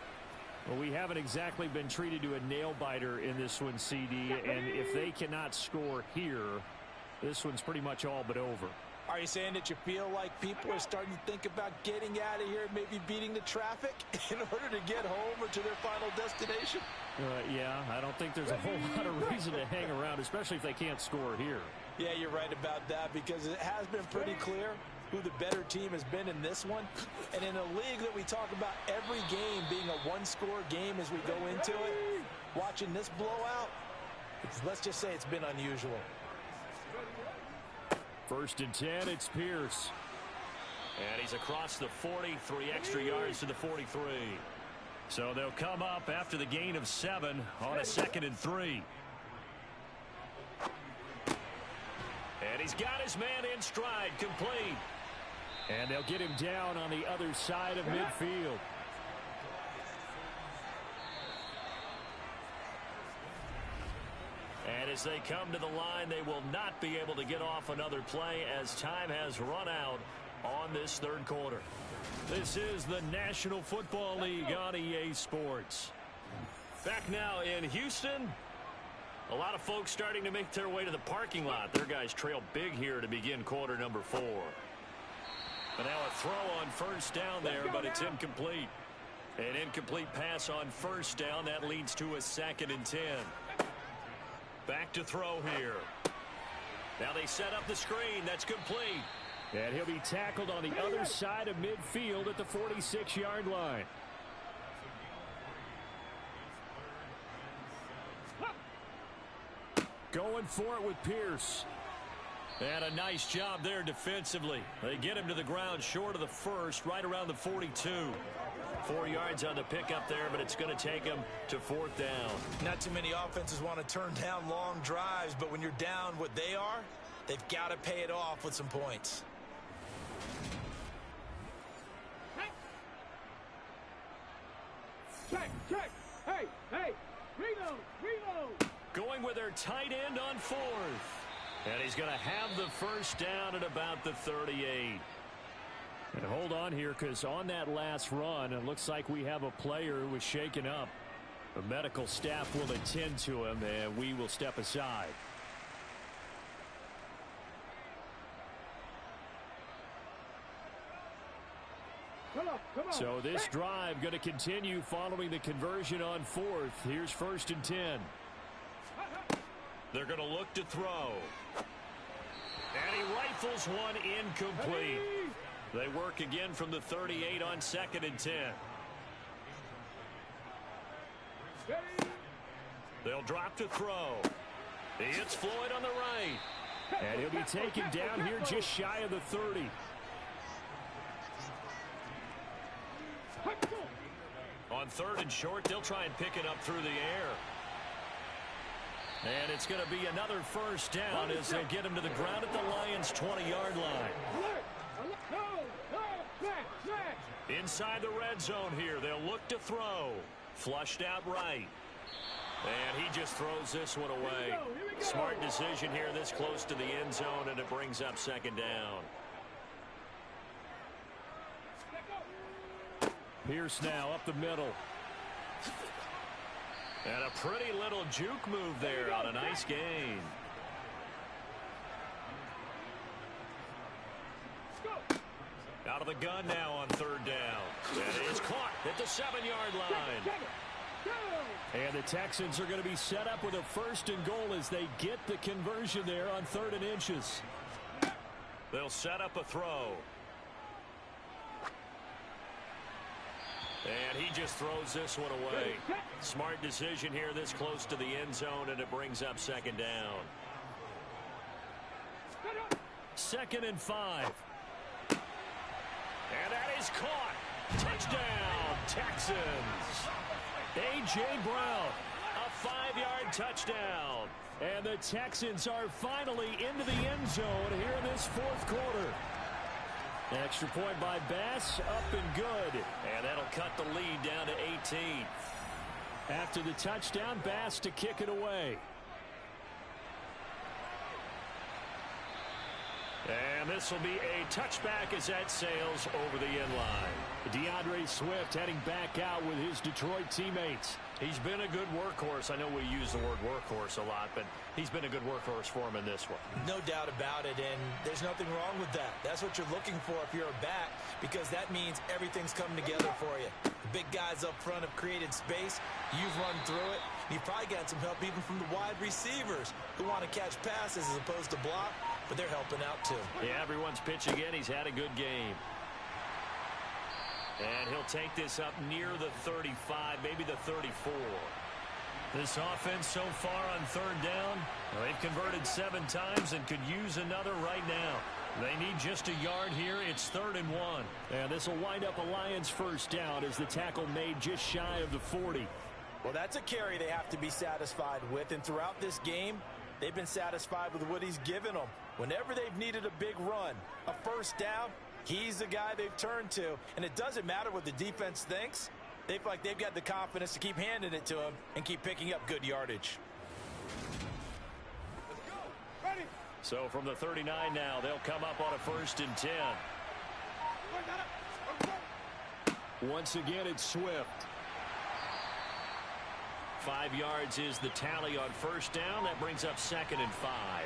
Well, we haven't exactly been treated to a nail-biter in this one, CD, and if they cannot score here, this one's pretty much all but over. Are you saying that you feel like people are starting to think about getting out of here, maybe beating the traffic in order to get home or to their final destination? Yeah, I don't think there's a whole lot of reason to hang around, especially if they can't score here. Yeah, you're right about that because it has been pretty clear who the better team has been in this one. And in a league that we talk about every game being a one-score game as we go into it, watching this blowout, let's just say it's been unusual. First and 10, it's Pierce. And he's across the 40, 3 extra yards to the 43. So they'll come up after the gain of 7 on a 2nd and 3. And he's got his man in stride, complete. And they'll get him down on the other side of midfield. And as they come to the line, they will not be able to get off another play as time has run out on this third quarter. This is the National Football League on EA Sports. Back now in Houston. A lot of folks starting to make their way to the parking lot. Their guys trail big here to begin quarter number 4. But now a throw on first down there, but it's incomplete. An incomplete pass on first down. That leads to a 2nd and 10. Back to throw here. Now they set up the screen. That's complete. And he'll be tackled on the other side of midfield at the 46-yard line. Going for it with Pierce. And a nice job there defensively. They get him to the ground short of the first, right around the 42. 4 yards on the pickup there, but it's going to take him to 4th down. Not too many offenses want to turn down long drives, but when you're down what they are, they've got to pay it off with some points. Check. Hey, reload. Going with their tight end on 4th. And he's going to have the first down at about the 38. And hold on here, because on that last run, it looks like we have a player who was shaken up. The medical staff will attend to him, and we will step aside. Come on. So this drive going to continue following the conversion on 4th. Here's 1st and 10. They're going to look to throw. And he rifles one incomplete. They work again from the 38 on 2nd and 10. They'll drop to throw. It's Floyd on the right. And he'll be taken down here just shy of the 30. On 3rd and short, they'll try and pick it up through the air. And it's going to be another first down as they get him to the ground at the Lions' 20-yard line. Inside the red zone here, they'll look to throw. Flushed out right. And he just throws this one away. Smart decision here this close to the end zone, and it brings up 2nd down. Pierce now up the middle. And a pretty little juke move there on a nice gain. Out of the gun now on 3rd down. And is caught at the 7-yard line. And the Texans are going to be set up with a 1st and goal as they get the conversion there on 3rd and inches. They'll set up a throw. And he just throws this one away. Smart decision here this close to the end zone, and it brings up 2nd down. 2nd and 5. And that is caught. Touchdown, Texans. A.J. Brown. A 5-yard touchdown. And the Texans are finally into the end zone here in this 4th quarter. Extra point by Bass, up and good. And that'll cut the lead down to 18. After the touchdown, Bass to kick it away. And this will be a touchback as that sails over the end line. DeAndre Swift heading back out with his Detroit teammates. He's been a good workhorse. I know we use the word workhorse a lot, but he's been a good workhorse for him in this one. No doubt about it, and there's nothing wrong with that. That's what you're looking for if you're a back, because that means everything's coming together for you. The big guys up front have created space. You've run through it. You've probably got some help even from the wide receivers who want to catch passes as opposed to block, but they're helping out too. Yeah, everyone's pitching in. He's had a good game. And he'll take this up near the 35, maybe the 34. This offense so far on 3rd down, well, they've converted 7 times and could use another right now. They need just a yard here. It's 3rd and 1. And this will wind up a Lions 1st down as the tackle made just shy of the 40. Well, that's a carry they have to be satisfied with, and throughout this game, they've been satisfied with what he's given them. Whenever they've needed a big run, a 1st down, he's the guy they've turned to, and it doesn't matter what the defense thinks. They feel like they've got the confidence to keep handing it to him and keep picking up good yardage. So from the 39 now, they'll come up on a 1st and 10. Once again, it's Swift. 5 yards is the tally on 1st down. That brings up 2nd and 5.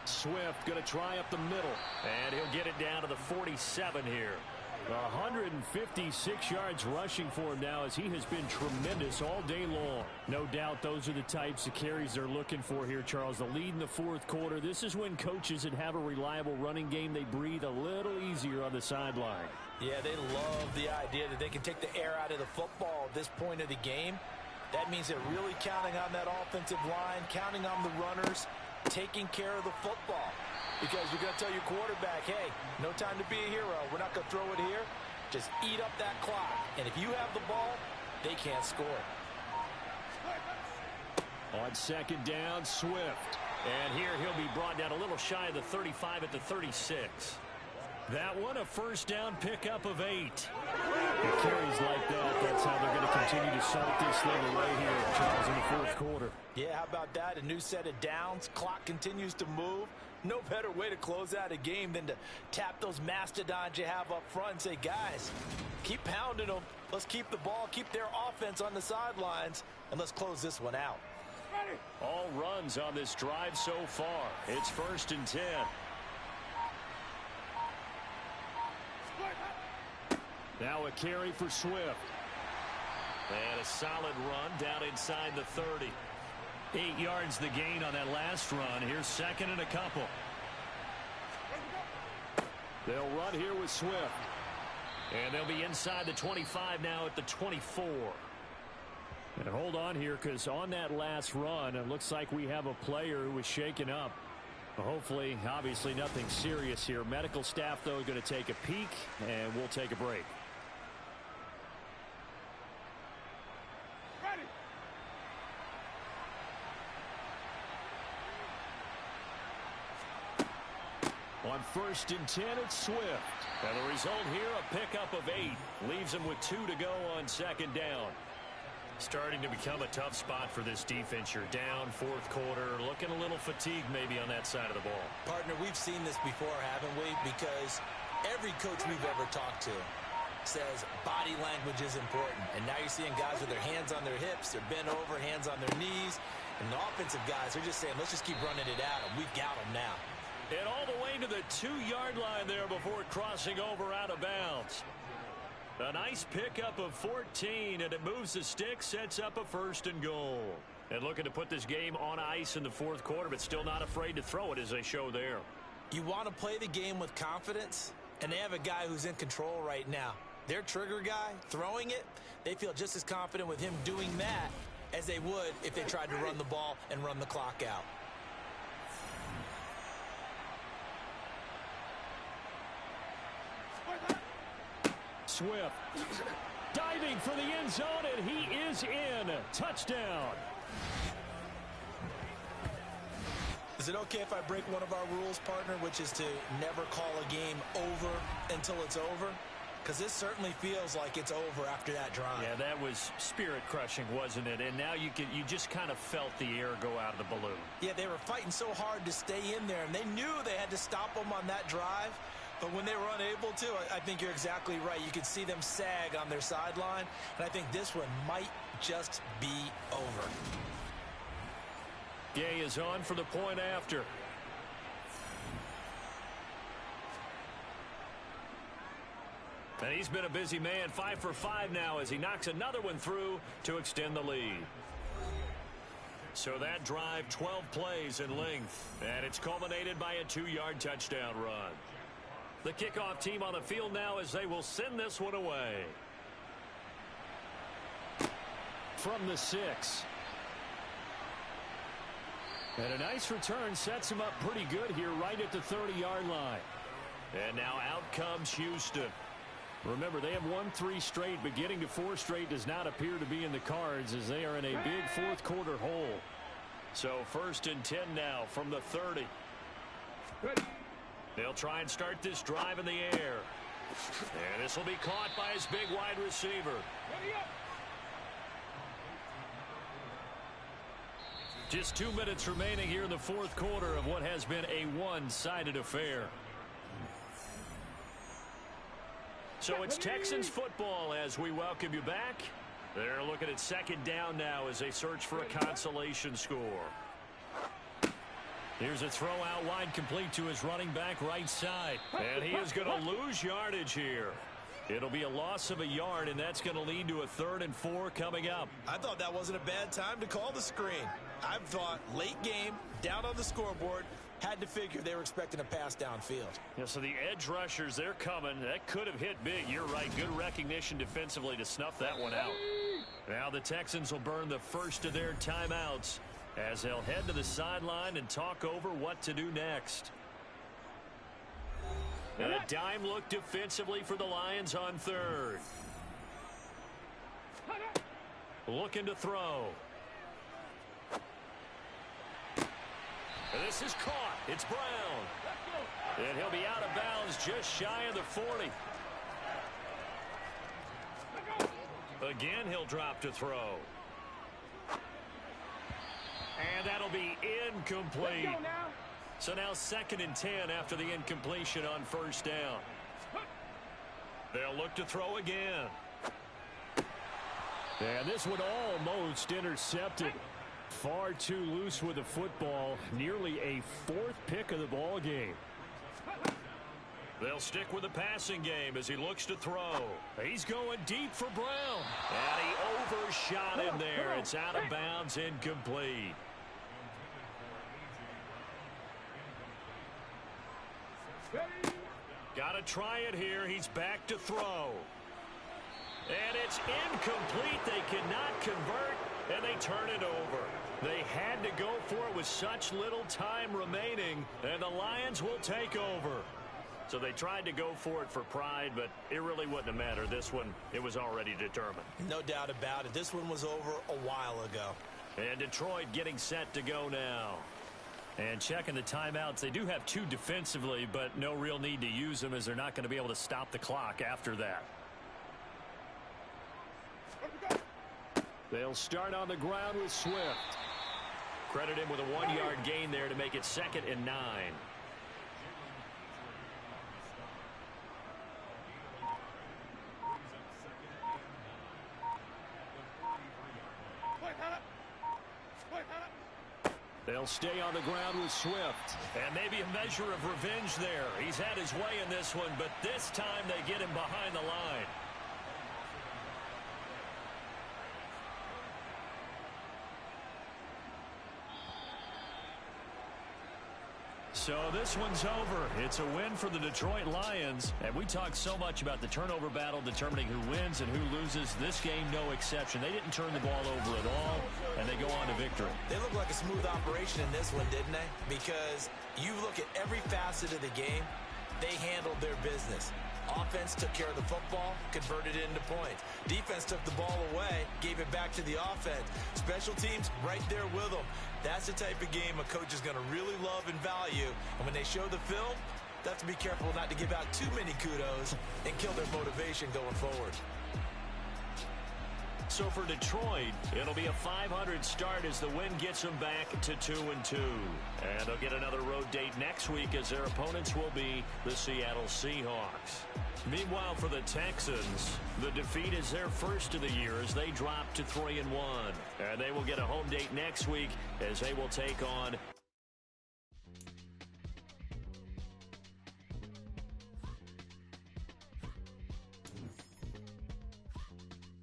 Swift going to try up the middle. And he'll get it down to the 47 here. 156 yards rushing for him now as he has been tremendous all day long. No doubt those are the types of carries they're looking for here, Charles. The lead in the 4th quarter. This is when coaches that have a reliable running game, they breathe a little easier on the sideline. Yeah, they love the idea that they can take the air out of the football at this point of the game. That means they're really counting on that offensive line, counting on the runners, taking care of the football. Because you're going to tell your quarterback, hey, no time to be a hero. We're not going to throw it here. Just eat up that clock. And if you have the ball, they can't score. On 2nd down, Swift. And here he'll be brought down a little shy of the 35 at the 36. That one a 1st down pickup of 8. It carries like that. That's how they're going to continue to salt this thing away here, Charles, in the 4th quarter. Yeah, how about that? A new set of downs. Clock continues to move. No better way to close out a game than to tap those mastodons you have up front and say, guys, keep pounding them. Let's keep the ball, keep their offense on the sidelines, and let's close this one out. All runs on this drive so far. It's 1st and 10. Now a carry for Swift. And a solid run down inside the 30. 8 yards the gain on that last run. Here's 2nd and a couple. They'll run here with Swift. And they'll be inside the 25 now at the 24. And hold on here, because on that last run, it looks like we have a player who was shaken up. Hopefully, obviously nothing serious here. Medical staff, though, going to take a peek, and we'll take a break. Ready. On 1st and 10, it's Swift. And the result here, a pickup of 8. Leaves them with 2 to go on 2nd down. Starting to become a tough spot for this defense. You're down 4th quarter, looking a little fatigued maybe on that side of the ball. Partner, we've seen this before, haven't we? Because every coach we've ever talked to says body language is important. And now you're seeing guys with their hands on their hips, they're bent over, hands on their knees. And the offensive guys are just saying, let's just keep running it at them. We've got them now. And all the way to the 2-yard line there before crossing over out of bounds. A nice pickup of 14, and it moves the stick, sets up a 1st and goal. And looking to put this game on ice in the 4th quarter, but still not afraid to throw it as they show there. You want to play the game with confidence, and they have a guy who's in control right now. Their trigger guy, throwing it, they feel just as confident with him doing that as they would if they tried to run the ball and run the clock out. Swift diving for the end zone, and he is in. Touchdown. Is it okay if I break one of our rules, partner, which is to never call a game over until it's over? Because this certainly feels like it's over after that drive. Yeah, that was spirit-crushing, wasn't it? And now you just kind of felt the air go out of the balloon. Yeah, they were fighting so hard to stay in there, and they knew they had to stop them on that drive. But when they were unable to, I think you're exactly right. You could see them sag on their sideline, and I think this one might just be over. Gay is on for the point after. And he's been a busy man, 5 for 5 now as he knocks another one through to extend the lead. So that drive, 12 plays in length, and it's culminated by a 2-yard touchdown run. The kickoff team on the field now as they will send this one away. From the 6. And a nice return sets him up pretty good here right at the 30-yard line. And now out comes Houston. Remember, they have won 3 straight, but getting to 4 straight does not appear to be in the cards as they are in a big 4th quarter hole. So 1st and 10 now from the 30. Ready. They'll try and start this drive in the air. And this will be caught by his big wide receiver. Ready up. Just 2 minutes remaining here in the 4th quarter of what has been a one-sided affair. So it's Texans football as we welcome you back. They're looking at 2nd down now as they search for a consolation score. Here's a throw out wide, complete to his running back right side. And he is going to lose yardage here. It'll be a loss of a yard, and that's going to lead to a 3rd and 4 coming up. I thought that wasn't a bad time to call the screen. I've thought late game, down on the scoreboard, had to figure they were expecting a pass downfield. Yeah, so the edge rushers, they're coming. That could have hit big. You're right. Good recognition defensively to snuff that one out. Now the Texans will burn the first of their timeouts as they'll head to the sideline and talk over what to do next. And a dime look defensively for the Lions on 3rd. Looking to throw. And this is caught. It's Brown. And he'll be out of bounds just shy of the 40. Again, he'll drop to throw. And that'll be incomplete. So now 2nd and 10 after the incompletion on 1st down. They'll look to throw again. And this one almost intercepted. Far too loose with the football. Nearly a 4th pick of the ball game. They'll stick with the passing game as he looks to throw. He's going deep for Brown. And he overshot him there. It's out of bounds, incomplete. Got to try it here. He's back to throw. And it's incomplete. They cannot convert, and they turn it over. They had to go for it with such little time remaining, and the Lions will take over. So they tried to go for it for pride, but it really wouldn't have mattered. This one, it was already determined. No doubt about it. This one was over a while ago. And Detroit getting set to go now. And checking the timeouts, they do have 2 defensively, but no real need to use them as they're not going to be able to stop the clock after that. They'll start on the ground with Swift. Credit him with a 1-yard gain there to make it 2nd and 9. They'll stay on the ground with Swift. And maybe a measure of revenge there. He's had his way in this one, but this time they get him behind the line. So this one's over. It's a win for the Detroit Lions. And we talked so much about the turnover battle determining who wins and who loses. This game, no exception. They didn't turn the ball over at all, and they go on to victory. They look like a smooth operation in this one, didn't they? Because you look at every facet of the game, they handled their business. Offense took care of the football, converted it into points. Defense took the ball away, gave it back to the offense. Special teams right there with them. That's the type of game a coach is going to really love and value. And when they show the film, they have to be careful not to give out too many kudos and kill their motivation going forward. So for Detroit, it'll be a 500 start as the win gets them back to 2-2. And they'll get another road date next week as their opponents will be the Seattle Seahawks. Meanwhile, for the Texans, the defeat is their first of the year as they drop to 3-1. And they will get a home date next week as they will take on